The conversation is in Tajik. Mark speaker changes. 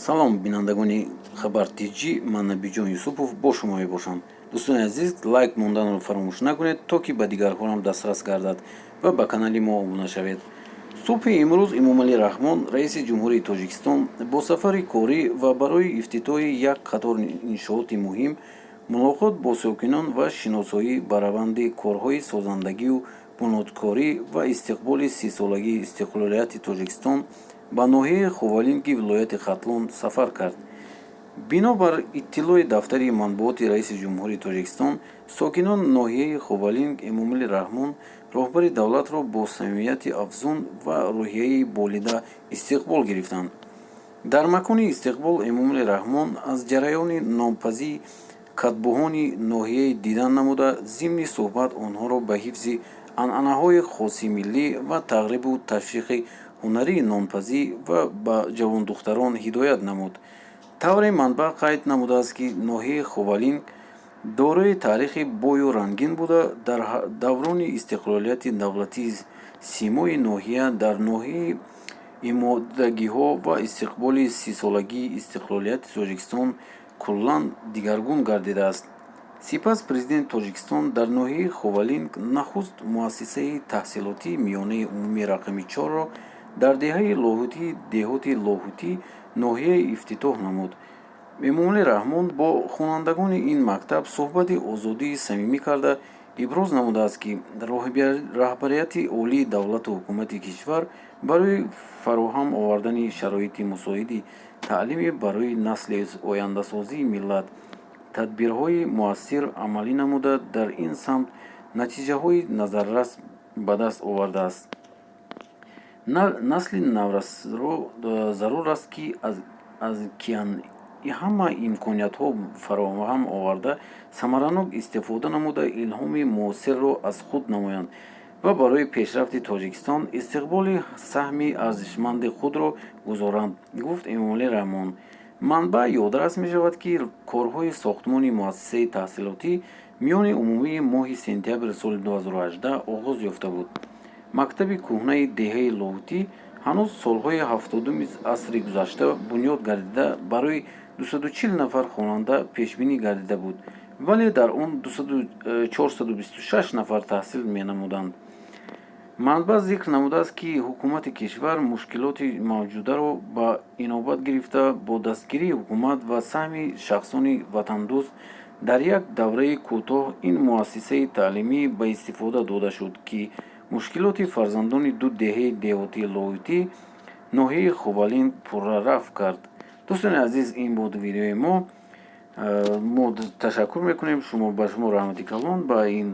Speaker 1: салом бинандагони хабар тиҷи, ман Набиҷон Юсупов бо шумо мебошам. дӯстони азиз, лайк монданро фаромӯш накунед, то ки ба дигарҳоам дастрас гардад ва ба канали мо обуна шавед. субҳи имрӯз Эмомалӣ Раҳмон, раиси ҷумҳурии Тоҷикистон, бо сафари корӣ ва барои ифтитоҳи як қатор иншооти муҳим мулоқот бо сокинон ва шиносоӣ ба раванди корҳои созандагию бунёдкорӣ ва истиқболи 30-солагии истиқлолияти Тоҷикистон ба ноҳияи Ховалинги вилояти Хатлон сафар кард. Бинобар иттилои дафтари матбуоти раиси ҷумҳурии Тоҷикистон, сокинони ноҳияи Ховалинг Эмомалӣ Раҳмон роҳбари давлатро бо самимияти афзун ва рӯҳияи болида истиқбол гирифтанд. Дар макони истиқбол Эмомалӣ Раҳмон аз ҷараёни номпазии катбоҳони ноҳияи дидан намуда, зимни суҳбат онҳоро ба ҳифзи анъанаҳои хоси миллӣ ва тарғибу ташвиқи ҳунарии нонпазӣ ва ба ҷавондухтарон ҳидоят намуд. тавре манбаъ қайд намудааст, ки ноҳияи Ховалинг дорои таърихи бою рангин буда, дар даврони истиқлолияти давлатии симои ноҳия дар ноҳияи имодагиҳо ва истиқболи 30-солагии истиқлолияти Тоҷикистон куллан дигаргун гардидааст. Сипас президенти Тоҷикистон дар ноҳияи Ховалинг нахуст муассисаи таҳсилотии миёнаи умумии рақами 4-ро дар деҳаи лоҳутии деҳоти лоҳутӣ ноҳияи ифтитоҳ намуд. Эмомалӣ Раҳмон бо хонандагони ин мактаб суҳбати озодии самимӣ карда, иброз намудааст, ки раҳбарияти олии давлату ҳукумати кишвар барои фароҳам овардани шароити мусоиди таълимӣ барои насли ояндасозии миллат тадбирҳои муассир амалӣ намуда, дар ин самт натиҷаҳои назаррас ба даст овардааст. насли наврасро зарур аст, ки ҳама имкониятҳо фароҳам оварда, самаранок истифода намуда, илҳоми муосирро аз худ намоянд ва барои пешрафти Тоҷикистон истиқболи саҳми арзишманди худро гузоранд, гуфт Эмомалӣ Раҳмон. манбаъ ёдрас мешавад, ки корҳои сохтмони муассисаи таҳсилотӣ миёни умумии моҳи сентябри соли 2018 оғоз ёфта буд. мактаби кӯҳнаи деҳаи лоҳутӣ ҳанӯз солҳои 70-уми асри гузашта бунёд гардида, барои 240 нафар хонанда пешбинӣ гардида буд, вале дар он 426 нафар таҳсил менамуданд. манбаъ зикр намудааст, ки ҳукумати кишвар мушкилоти мавҷударо ба инобат гирифта, бо дастгирии ҳукумат ва саҳми шахсони ватандӯст дар як давраи кӯтоҳ ин муассисаи таълимӣ ба истифода дода шуд, ки мушкилоти фарзандони ду деҳаи деҳотии лоҳутӣ ноҳияи Ховалинг пурра рафъ кард. дӯстони азиз, ин буд видеои мо ташаккур мекунем. Ба шумо раҳмати калон. Ба ин